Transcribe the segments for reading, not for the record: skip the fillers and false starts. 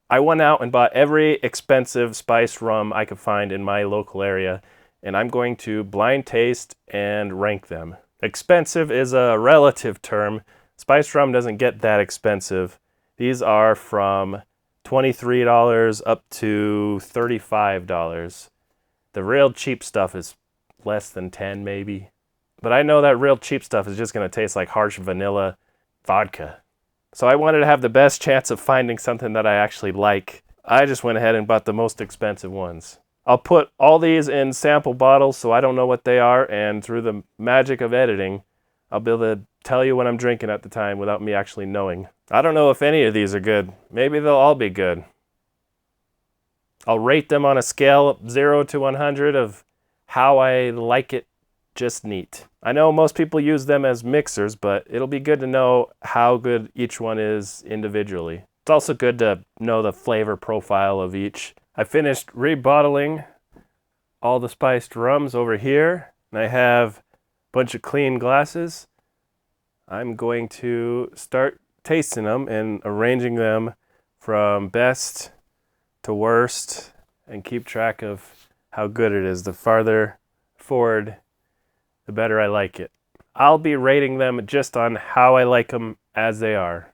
I went out and bought every expensive spiced rum I could find in my local area, and I'm going to blind taste and rank them. Expensive is a relative term. Spiced rum doesn't get that expensive. These are from $23 up to $35. The real cheap stuff is less than 10 maybe. But I know that real cheap stuff is just going to taste like harsh vanilla vodka. So I wanted to have the best chance of finding something that I actually like. I just went ahead and bought the most expensive ones. I'll put all these in sample bottles so I don't know what they are, and through the magic of editing, I'll be able to tell you what I'm drinking at the time without me actually knowing. I don't know if any of these are good. Maybe they'll all be good. I'll rate them on a scale of 0 to 100 of how I like it just neat. I know most people use them as mixers, but it'll be good to know how good each one is individually. It's also good to know the flavor profile of each. I finished rebottling all the spiced rums over here, and I have a bunch of clean glasses. I'm going to start tasting them and arranging them from best to worst and keep track of how good it is. The farther forward, the better I like it. I'll be rating them just on how I like them as they are,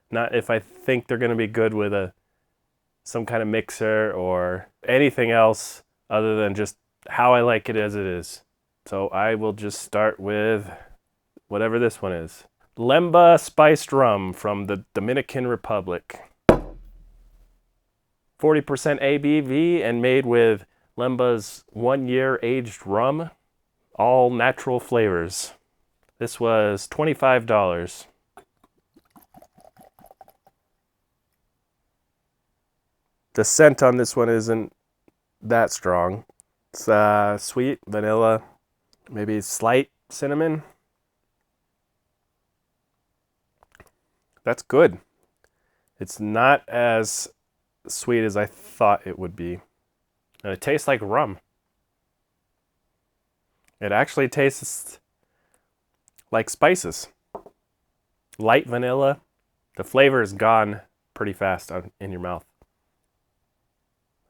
not if I think they're going to be good with some kind of mixer or anything else other than just how I like it as it is. So I will just start with whatever this one is. Lemba Spiced Rum from the Dominican Republic. 40% ABV and made with Lemba's 1-year aged rum. All natural flavors. This was $25. The scent on this one isn't that strong. It's sweet, vanilla, maybe slight cinnamon. That's good. It's not as sweet as I thought it would be. And it tastes like rum. It actually tastes like spices. Light vanilla. The flavor is gone pretty fast in your mouth.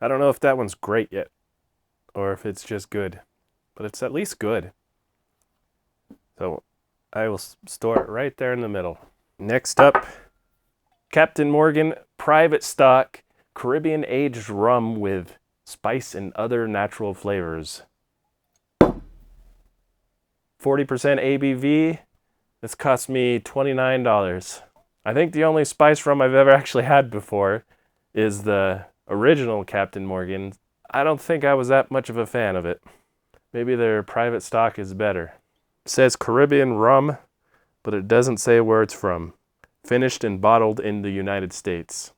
I don't know if that one's great yet, or if it's just good, but it's at least good. So I will store it right there in the middle. Next up, Captain Morgan Private Stock Caribbean Aged Rum with spice and other natural flavors. 40% ABV. This cost me $29. I think the only spice rum I've ever actually had before is the original Captain Morgan. I don't think I was that much of a fan of it. Maybe their private stock is better. It says Caribbean rum, but it doesn't say where it's from. Finished and bottled in the United States.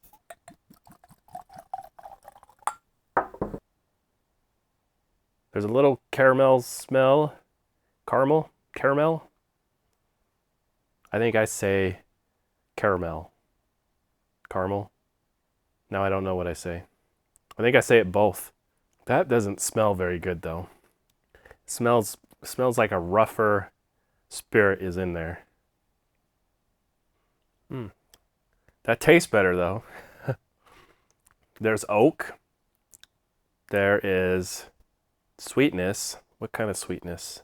There's a little caramel smell. Caramel? I think I say caramel. Caramel? Now I don't know what I say. I think I say it both. That doesn't smell very good though. It smells like a rougher spirit is in there. That tastes better though. There's oak. There is sweetness. What kind of sweetness?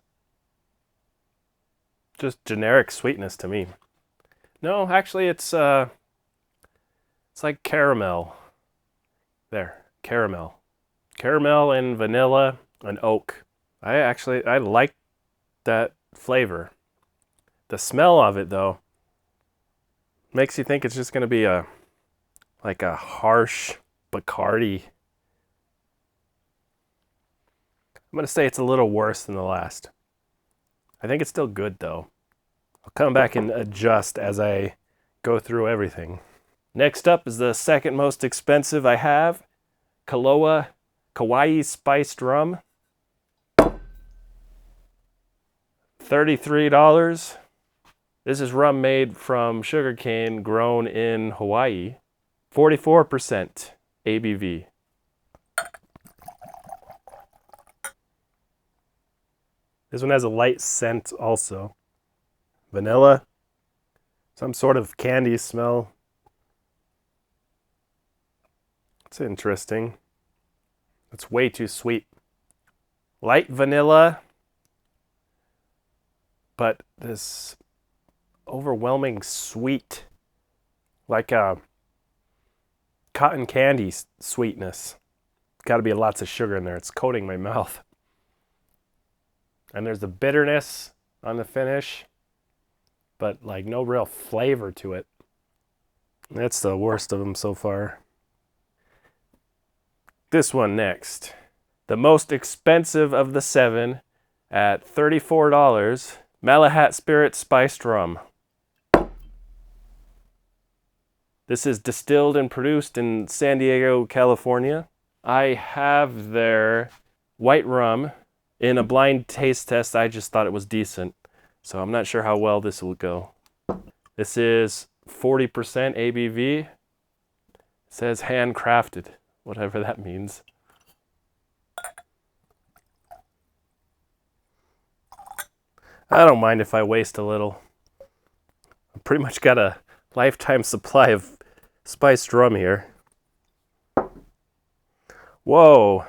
Just generic sweetness to me. No, actually it's like caramel. There, caramel. Caramel and vanilla and oak. I like that flavor. The smell of it though makes you think it's just going to be like a harsh Bacardi. I'm going to say it's a little worse than the last. I think it's still good though. I'll come back and adjust as I go through everything. Next up is the second most expensive I have. Kaua'i Spiced Rum. $33. This is rum made from sugarcane grown in Hawaii. 44% ABV. This one has a light scent also. Vanilla. Some sort of candy smell. It's interesting. It's way too sweet. Light vanilla, but this overwhelming sweet, like a cotton candy sweetness. Got to be lots of sugar in there. It's coating my mouth. And there's the bitterness on the finish, but like no real flavor to it. That's the worst of them so far. This one next. The most expensive of the 7 at $34, Malahat Spiced Rum. This is distilled and produced in San Diego, California. I have their white rum. In a blind taste test, I just thought it was decent. So I'm not sure how well this will go. This is 40% ABV. It says handcrafted, whatever that means. I don't mind if I waste a little. I pretty much got a lifetime supply of spiced rum here. Whoa.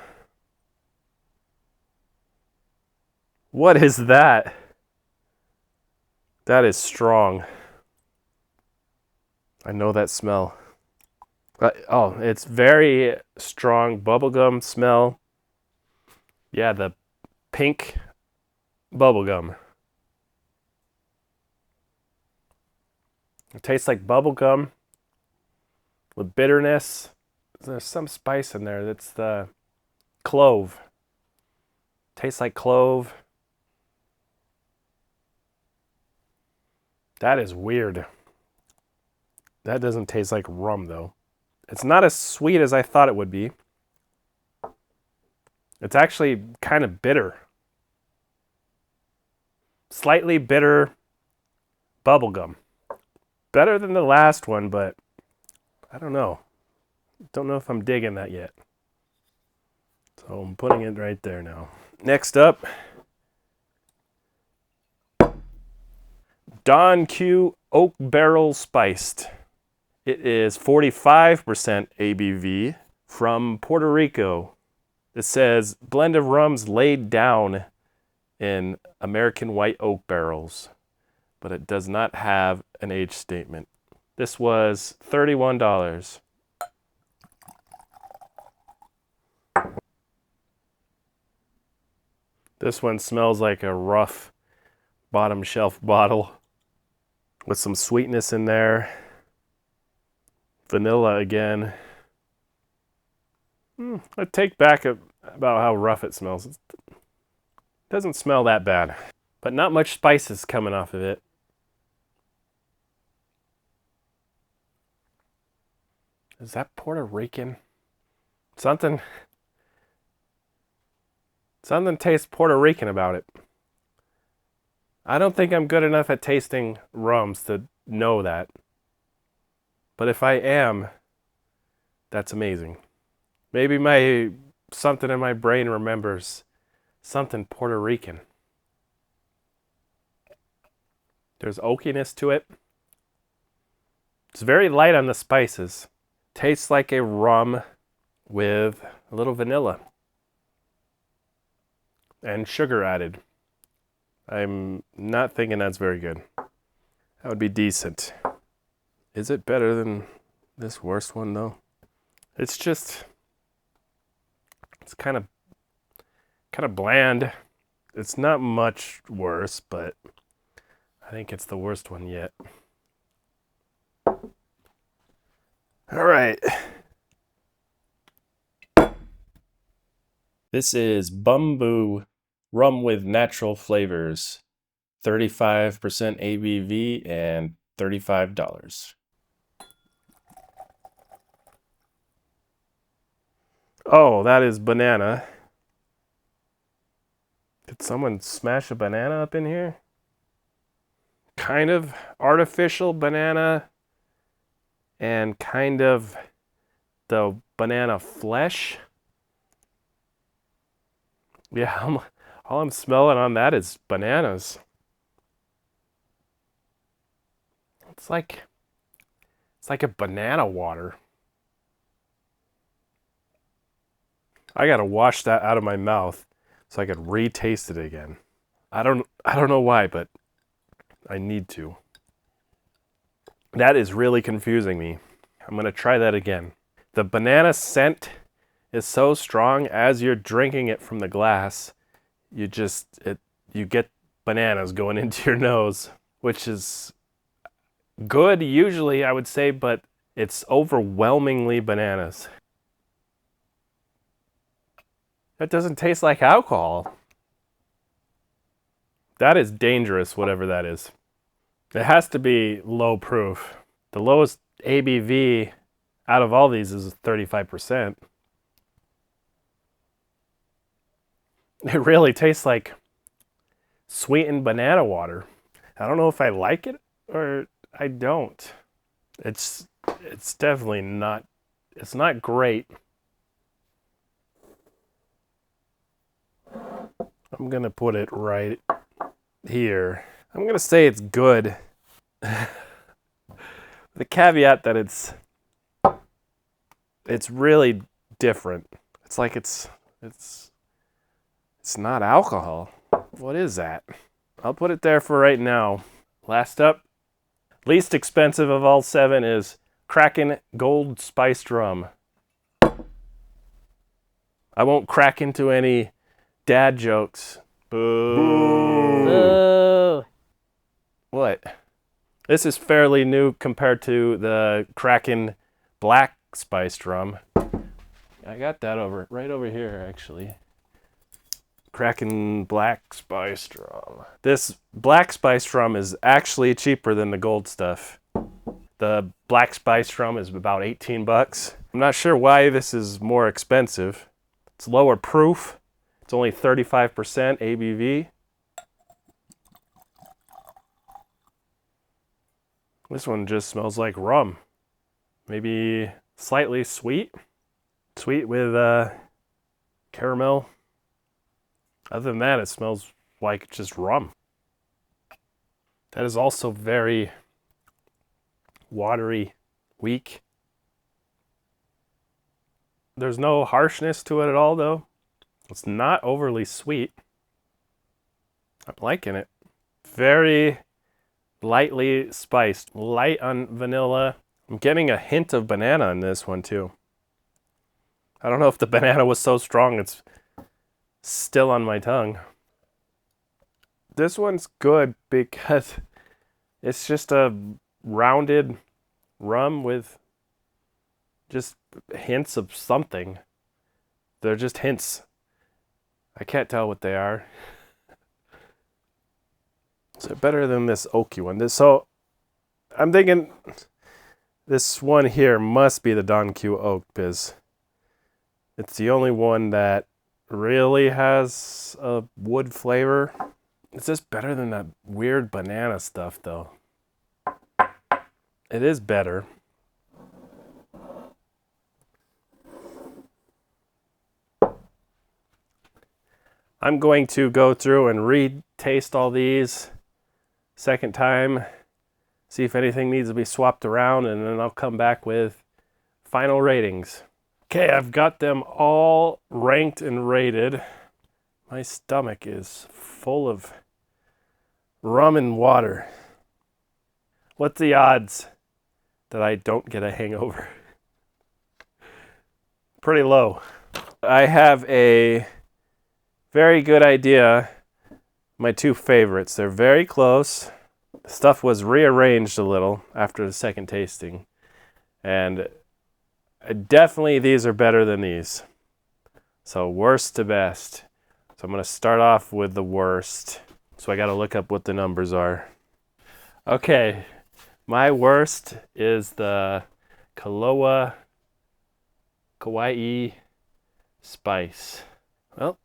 What is that? That is strong. I know that smell. Oh, it's very strong bubblegum smell. Yeah, the pink bubblegum. It tastes like bubblegum with bitterness. There's some spice in there. That's the clove. Tastes like clove. That is weird. That doesn't taste like rum, though. It's not as sweet as I thought it would be. It's actually kind of bitter. Slightly bitter bubblegum. Better than the last one, but I don't know. Don't know if I'm digging that yet. So I'm putting it right there now. Next up, Don Q Oak Barrel Spiced. It is 45% ABV from Puerto Rico. It says blend of rums laid down in American white oak barrels, but it does not have an age statement. This was $31. This one smells like a rough bottom shelf bottle with some sweetness in there. Vanilla again. I take back about how rough it smells. It doesn't smell that bad, but not much spices coming off of it. Is that Puerto Rican? Something tastes Puerto Rican about it. I don't think I'm good enough at tasting rums to know that. But if I am, that's amazing. Maybe something in my brain remembers something Puerto Rican. There's oakiness to it. It's very light on the spices. Tastes like a rum with a little vanilla and sugar added. I'm not thinking that's very good. That would be decent. Is it better than this worst one though? It's kind of bland. It's not much worse, but I think it's the worst one yet. All right. This is Bumbu Rum with natural flavors. 35% ABV and $35. Oh, that is banana. Did someone smash a banana up in here? Kind of artificial banana and kind of the banana flesh. Yeah, all I'm smelling on that is bananas. It's like a banana water. I gotta wash that out of my mouth so I could re-taste it again. I don't know why, but I need to. That is really confusing me. I'm gonna try that again. The banana scent is so strong as you're drinking it from the glass. You get bananas going into your nose, which is good usually, I would say, but it's overwhelmingly bananas. That doesn't taste like alcohol. That is dangerous, whatever that is. It has to be low proof. The lowest ABV out of all these is 35%. It really tastes like sweetened banana water. I don't know if I like it or I don't. It's definitely not, it's not great. I'm gonna put it right here. I'm gonna say it's good. The caveat that it's really different. It's like it's not alcohol. What is that? I'll put it there for right now. Last up, least expensive of all 7 is Kraken Gold Spiced Rum. I won't crack into any dad jokes. Boo. Boo. What? This is fairly new compared to the Kraken Black Spiced Rum. I got that right over here, actually. Kraken Black Spiced Rum. This Black Spiced Rum is actually cheaper than the gold stuff. The Black Spiced Rum is about 18 bucks. I'm not sure why this is more expensive. It's lower proof. It's only 35% ABV. This one just smells like rum. Maybe slightly sweet. Sweet with caramel. Other than that, it smells like just rum. That is also very watery, weak. There's no harshness to it at all, though. It's not overly sweet. I'm liking it. Very lightly spiced, light on vanilla. I'm getting a hint of banana in this one too. I don't know if the banana was so strong it's still on my tongue. This one's good because it's just a rounded rum with just hints of something. They're just hints. I can't tell what they are. So better than this oaky one. So I'm thinking this one here must be the Don Q Oak because it's the only one that really has a wood flavor. Is this better than that weird banana stuff though? It is better. I'm going to go through and re-taste all these second time, see if anything needs to be swapped around, and then I'll come back with final ratings. Okay, I've got them all ranked and rated. My stomach is full of rum and water. What's the odds that I don't get a hangover? Pretty low. I have a very good idea. My 2 favorites. They're very close. The stuff was rearranged a little after the second tasting. And definitely these are better than these. So worst to best. So I'm going to start off with the worst. So I got to look up what the numbers are. Okay. My worst is the Koloa Kaua'i Spice. Well,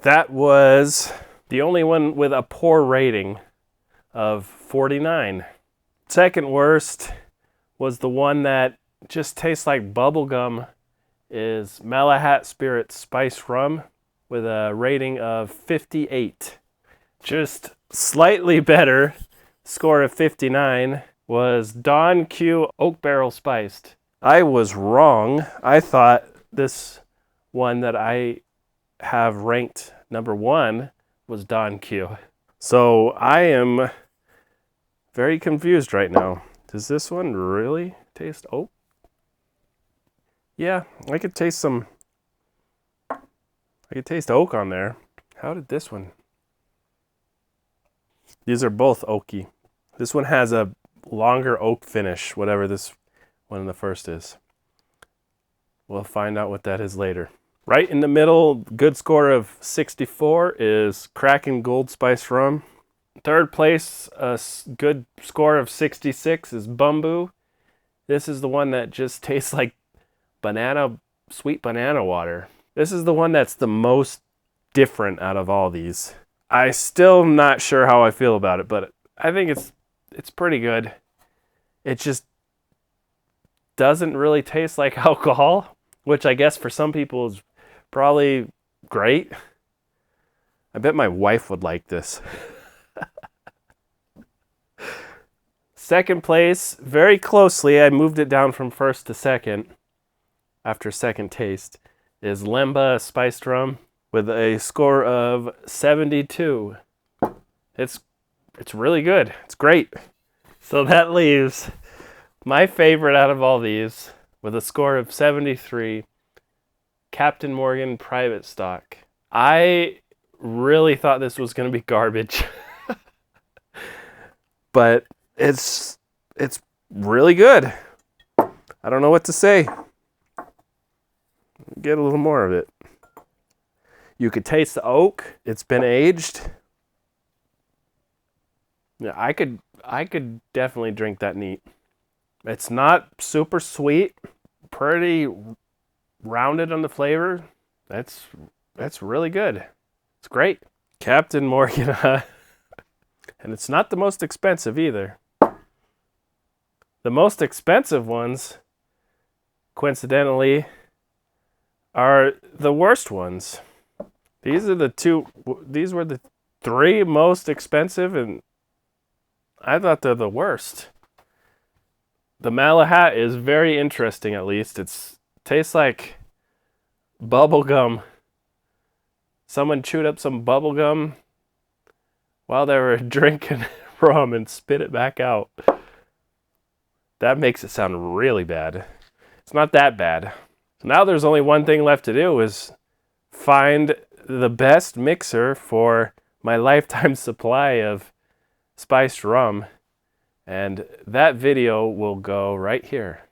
that was the only one with a poor rating of 49. Second worst was the one that just tastes like bubblegum, is Malahat Spiced Rum with a rating of 58. Just slightly better, score of 59, was Don Q Oak Barrel Spiced. I was wrong. I thought this one that I have ranked number 1 was Don Q. So I am very confused right now. Does this one really taste oak? Yeah, I could taste oak on there. How did this one? These are both oaky. This one has a longer oak finish, whatever this one in the first is. We'll find out what that is later. Right in the middle, good score of 64 is Kraken Gold Spiced Rum. Third place, a good score of 66 is Bumbu. This is the one that just tastes like sweet banana water. This is the one that's the most different out of all these. I still not sure how I feel about it, but I think it's pretty good. It just doesn't really taste like alcohol, which I guess for some people is probably great. I bet my wife would like this. Second place, very closely, I moved it down from first to second after second taste, is Lemba Spiced Rum with a score of 72. It's really good. It's great. So that leaves my favorite out of all these with a score of 73, Captain Morgan Private Stock. I really thought this was going to be garbage. But it's really good. I don't know what to say. Get a little more of it. You could taste the oak. It's been aged. Yeah, I could definitely drink that neat. It's not super sweet, pretty rounded on the flavor. That's really good. It's great. Captain Morgan, and it's not the most expensive either. The most expensive ones, coincidentally, are the worst ones. These were the 3 most expensive, and I thought they're the worst. The Malahat is very interesting, at least. It tastes like bubble gum. Someone chewed up some bubble gum while they were drinking rum and spit it back out. That makes it sound really bad. It's not that bad. So now there's only one thing left to do, is find the best mixer for my lifetime supply of spiced rum. And that video will go right here.